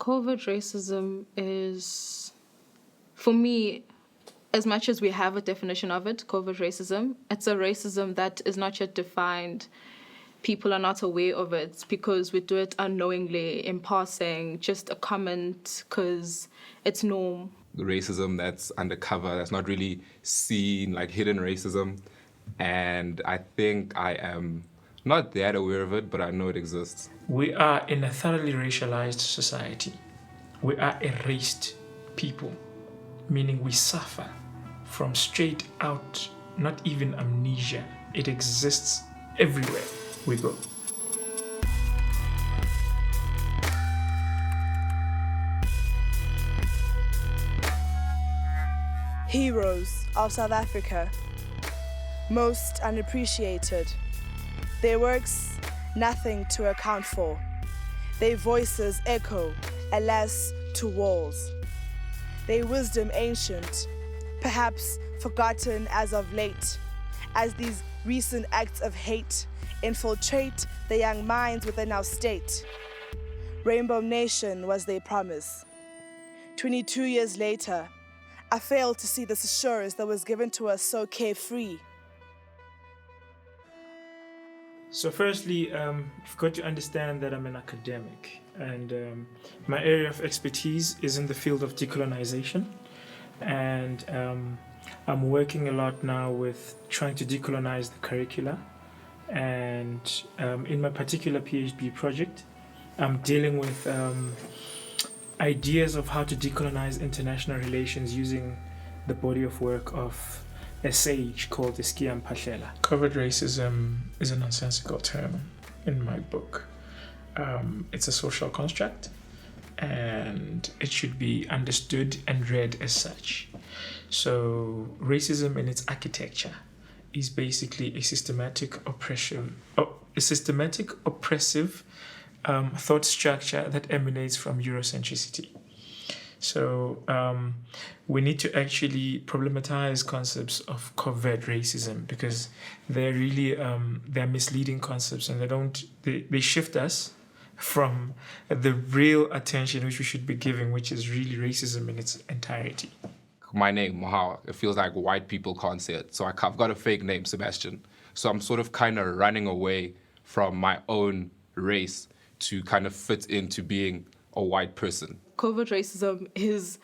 Covert racism is, for me, as much as we have a definition of it, covert racism, it's a racism that is not yet defined. People are not aware of it because we do it unknowingly, in passing, just a comment because it's norm. The racism that's undercover, that's not really seen, like hidden racism. And I think I am not that aware of it, but I know it exists. We are in a thoroughly racialized society. We are erased people, meaning we suffer from straight out, not even amnesia. It exists everywhere we go. Heroes of South Africa, most unappreciated. Their works, nothing to account for. Their voices echo, alas, to walls. Their wisdom ancient, perhaps forgotten as of late, as these recent acts of hate infiltrate the young minds within our state. Rainbow Nation was their promise. 22 years later, I failed to see this assurance that was given to us so carefree. So firstly, you've got to understand that I'm an academic, and my area of expertise is in the field of decolonization, and I'm working a lot now with trying to decolonize the curricula, and in my particular PhD project, I'm dealing with ideas of how to decolonize international relations using the body of work of a sage called Iskiam Pahlela. Covert racism is a nonsensical term in my book. It's a social construct, and it should be understood and read as such. So racism in its architecture is basically a systematic oppressive thought structure that emanates from Eurocentricity. So we need to actually problematize concepts of covert racism because they're really they're misleading concepts, and they shift us from the real attention which we should be giving, which is really racism in its entirety. My name, Mohawa, it feels like white people can't say it. So I've got a fake name, Sebastian. So I'm sort of kind of running away from my own race to kind of fit into being a white person. Covert racism is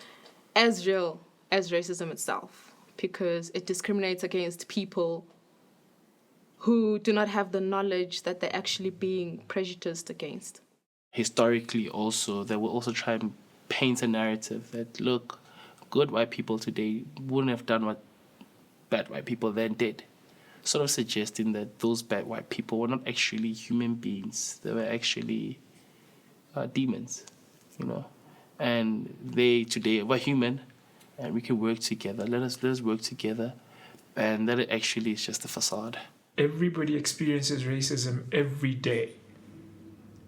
as real as racism itself because it discriminates against people who do not have the knowledge that they're actually being prejudiced against. Historically also, they will also try and paint a narrative that, look, good white people today wouldn't have done what bad white people then did. Sort of suggesting that those bad white people were not actually human beings. They were actually demons, you know. And they today were human, and we can work together. Let us work together, and that actually is just a facade. Everybody experiences racism every day.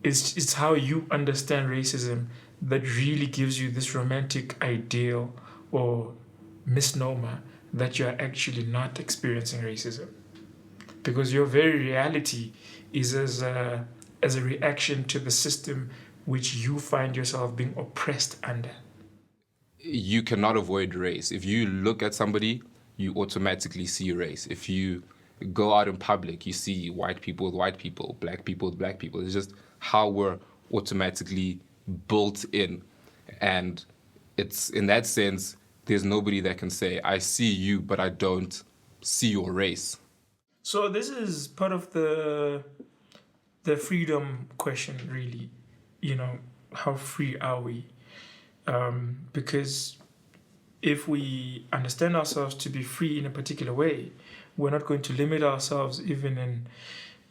It's how you understand racism that really gives you this romantic ideal or misnomer that you're actually not experiencing racism. Because your very reality is as a reaction to the system which you find yourself being oppressed under. You cannot avoid race. If you look at somebody, you automatically see race. If you go out in public, you see white people with white people, black people with black people. It's just how we're automatically built in. And it's in that sense, there's nobody that can say, I see you, but I don't see your race. So this is part of the freedom question, really. You know, how free are we? Because if we understand ourselves to be free in a particular way, we're not going to limit ourselves even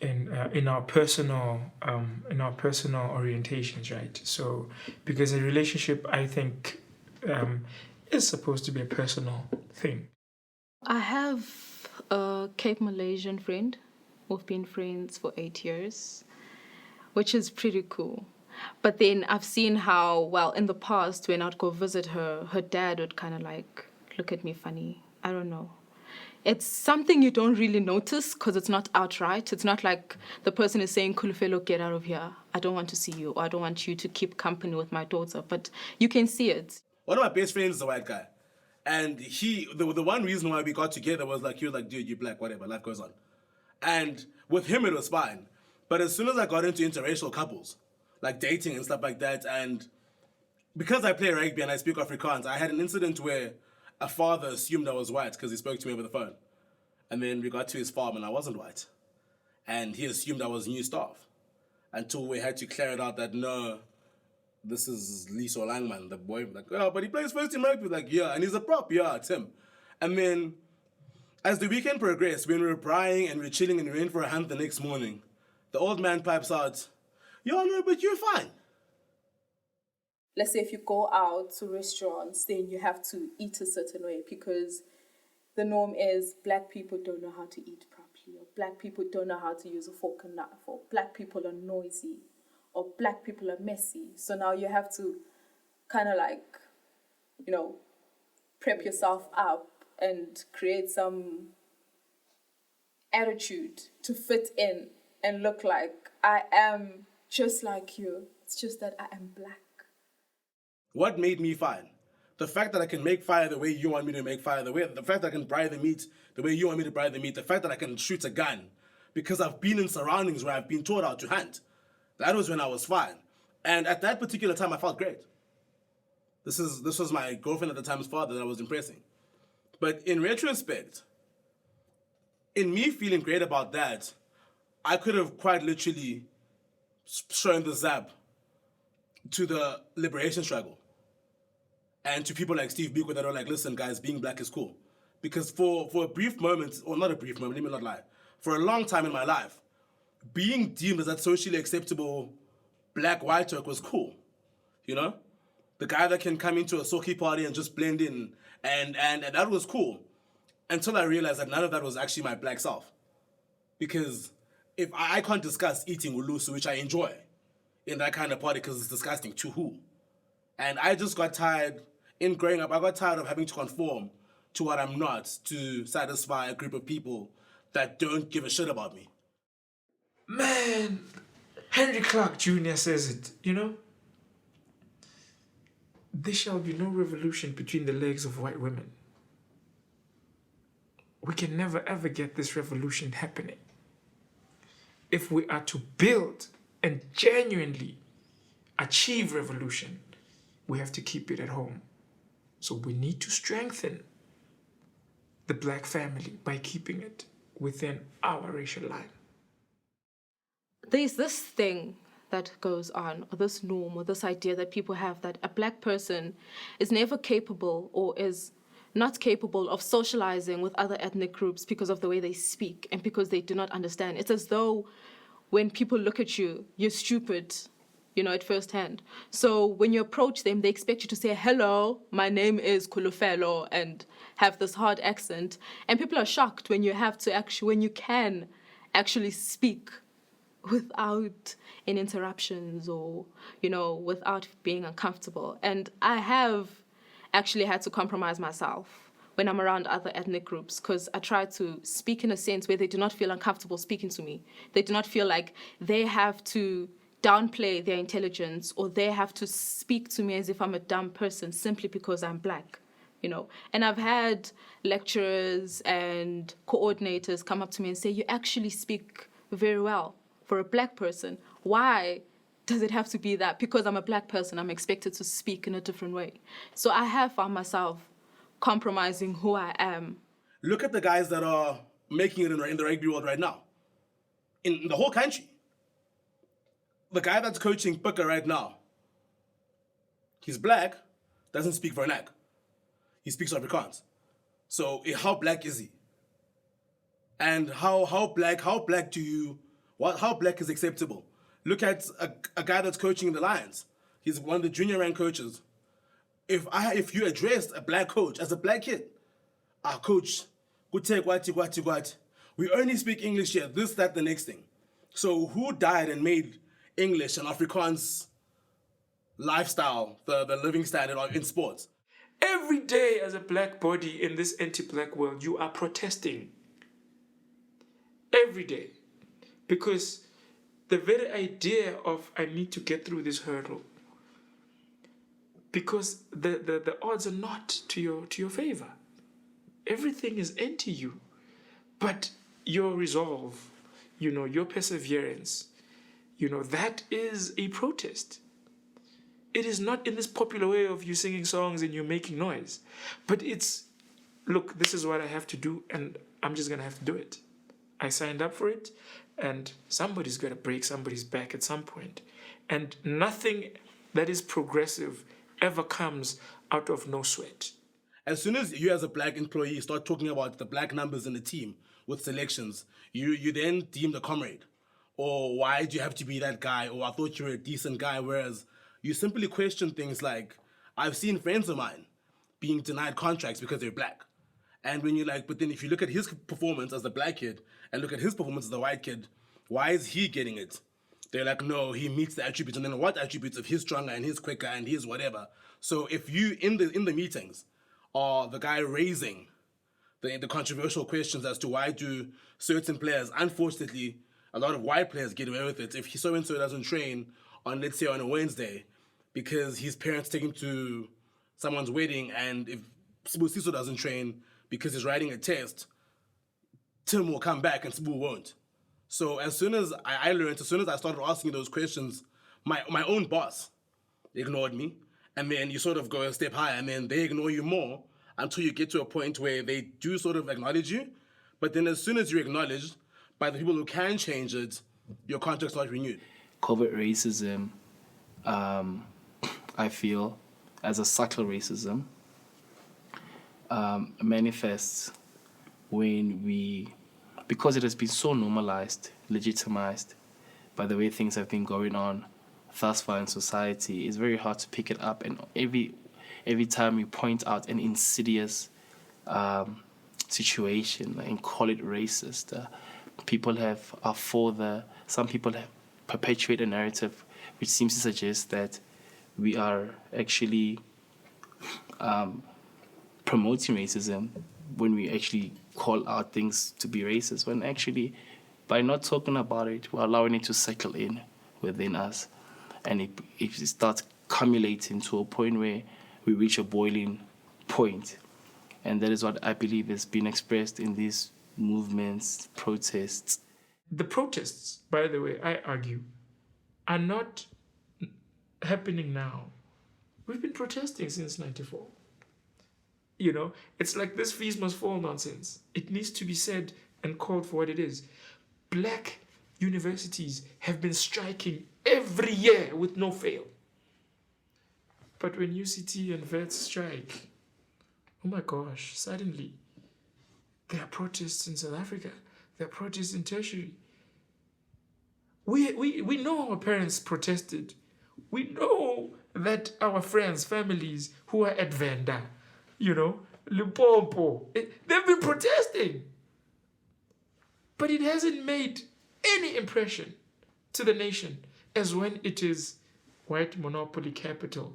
in our personal orientations, right? So, because a relationship, I think, is supposed to be a personal thing. I have a Cape Malaysian friend. We've been friends for 8 years, which is pretty cool. But then I've seen how, well, in the past, when I'd go visit her, her dad would kind of like look at me funny. I don't know. it's something you don't really notice because it's not outright. It's not like the person is saying, Kulufelo, get out of here. I don't want to see you, or I don't want you to keep company with my daughter. But you can see it. One of my best friends is a white guy. And the one reason why we got together was like, he was like, dude, you're black, whatever, life goes on. And with him, it was fine. But as soon as I got into interracial couples, like dating and stuff like that, and because I play rugby and I speak Afrikaans, I had an incident where a father assumed I was white because he spoke to me over the phone. And then we got to his farm and I wasn't white. And he assumed I was new staff. Until we had to clear it out that, no, this is Liso Langman, the boy. Like, oh, but he plays first team rugby. Like, yeah, and he's a prop. Yeah, it's him. And then, as the weekend progressed, when we were braaiing and we were chilling and we went for a hunt the next morning, the old man pipes out, yeah, no, but you're fine. Let's say if you go out to restaurants, then you have to eat a certain way because the norm is black people don't know how to eat properly, or black people don't know how to use a fork and knife, or black people are noisy, or black people are messy. So now you have to kind of like, prep yourself up and create some attitude to fit in and look like I am just like you. It's just that I am black. What made me fine? The fact that I can make fire the way you want me to make fire, the fact that I can braai the meat the way you want me to braai the meat, the fact that I can shoot a gun, because I've been in surroundings where I've been taught how to hunt. That was when I was fine. And at that particular time, I felt great. This was my girlfriend at the time's father that I was impressing. But in retrospect, in me feeling great about that, I could have quite literally shown the zap to the liberation struggle. And to people like Steve Biko that are like, listen, guys, being black is cool. Because for a brief moment, or not a brief moment, let me not lie, for a long time in my life, being deemed as that socially acceptable black white talk was cool. The guy that can come into a socky party and just blend in, and that was cool. Until I realized that none of that was actually my black self. Because if I can't discuss eating ulusu, which I enjoy, in that kind of party because it's disgusting, to who? And I just got tired, in growing up, I got tired of having to conform to what I'm not to satisfy a group of people that don't give a shit about me. Man, Henry Clark Jr. says it, There shall be no revolution between the legs of white women. We can never ever get this revolution happening. If we are to build and genuinely achieve revolution, we have to keep it at home. So we need to strengthen the black family by keeping it within our racial line. There's this thing that goes on, or this norm, or this idea that people have that a black person is never capable or is not capable of socializing with other ethnic groups because of the way they speak and because they do not understand. It's as though when people look at you, you're stupid, at first hand. So when you approach them, they expect you to say, hello, my name is Kulufelo, and have this hard accent. And people are shocked when you can actually speak without any interruptions or, without being uncomfortable. And I have actually had to compromise myself when I'm around other ethnic groups because I try to speak in a sense where they do not feel uncomfortable speaking to me. They do not feel like they have to downplay their intelligence or they have to speak to me as if I'm a dumb person simply because I'm black. And I've had lecturers and coordinators come up to me and say, you actually speak very well for a black person. Why does it have to be that? Because I'm a black person, I'm expected to speak in a different way. So I have found myself compromising who I am. Look at the guys that are making it in the rugby world right now. In the whole country. The guy that's coaching Pika right now, he's black, doesn't speak Vernac. He speaks Afrikaans. So how black is he? And how black is acceptable? Look at a guy that's coaching the Lions. He's one of the junior rank coaches. If you addressed a black coach as a black kid, our coach, good take what, we only speak English here, this, that, the next thing. So who died and made English and Afrikaans lifestyle the living standard in sports? Every day as a black body in this anti-black world, you are protesting. Every day. Because the very idea of I need to get through this hurdle, because the odds are not to your favor. Everything is anti you. But your resolve, your perseverance, that is a protest. It is not in this popular way of you singing songs and you making noise. But it's, look, this is what I have to do, and I'm just going to have to do it. I signed up for it, and somebody's got to break somebody's back at some point. And nothing that is progressive ever comes out of no sweat. As soon as you as a black employee start talking about the black numbers in the team with selections, you then deemed a comrade. Or why do you have to be that guy? Or I thought you were a decent guy. Whereas you simply question things like, I've seen friends of mine being denied contracts because they're black. And when you're like, but then if you look at his performance as the black kid and look at his performance as the white kid, why is he getting it? They're like, no, he meets the attributes. And then what attributes if he's stronger and he's quicker and he's whatever? So if you, in the meetings, are the guy raising the controversial questions as to why do certain players, unfortunately, a lot of white players get away with it. If he so-and-so doesn't train on, let's say, on a Wednesday because his parents take him to someone's wedding, and if Siso doesn't train because he's writing a test, Tim will come back and Sibu won't. So as soon as I learned, as soon as I started asking those questions, my own boss ignored me. And then you sort of go a step higher, and then they ignore you more until you get to a point where they do sort of acknowledge you. But then as soon as you're acknowledged by the people who can change it, your contract's not renewed. Covert racism, I feel, as a subtle racism, manifests when because it has been so normalized, legitimized by the way things have been going on thus far in society, it's very hard to pick it up. And every time you point out an insidious situation and call it racist, some people have perpetuate a narrative which seems to suggest that we are actually promoting racism when we actually call out things to be racist, when actually by not talking about it, we're allowing it to settle in within us. And it starts accumulating to a point where we reach a boiling point. And that is what I believe is being expressed in these movements, protests. The protests, by the way, I argue, are not happening now. We've been protesting since 94. It's like this fees must fall nonsense. It needs to be said and called for what it is. Black universities have been striking every year with no fail. But when UCT and VET strike, oh my gosh, suddenly there are protests in South Africa. There are protests in tertiary. We know our parents protested. We know that our friends, families who are at Venda, Limpopo, they've been protesting. But it hasn't made any impression to the nation as when it is white monopoly capital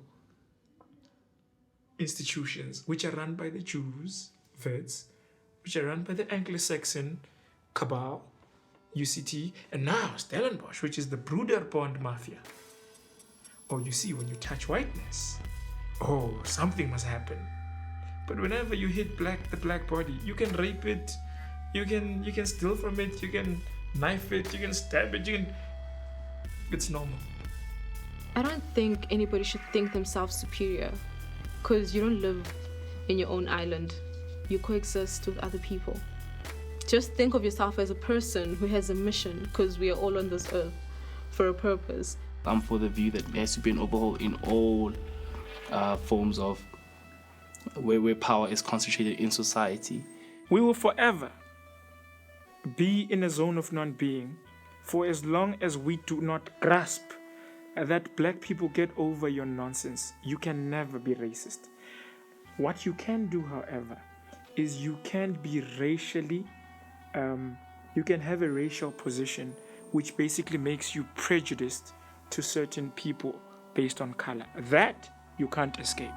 institutions which are run by the Jews, Vets, which are run by the Anglo-Saxon cabal, UCT, and now Stellenbosch, which is the Broederbond mafia. Oh, you see, when you touch whiteness, something must happen. But whenever you hit the black body, you can rape it, you can steal from it, you can knife it, you can stab it, it's normal. I don't think anybody should think themselves superior, because you don't live in your own island. You coexist with other people. Just think of yourself as a person who has a mission, because we are all on this earth for a purpose. I'm for the view that there has to be an overhaul in all forms of where power is concentrated in society. We will forever be in a zone of non-being for as long as we do not grasp that black people get over your nonsense. You can never be racist. What you can do, however, is you can be racially, you can have a racial position which basically makes you prejudiced to certain people based on color. That you can't escape.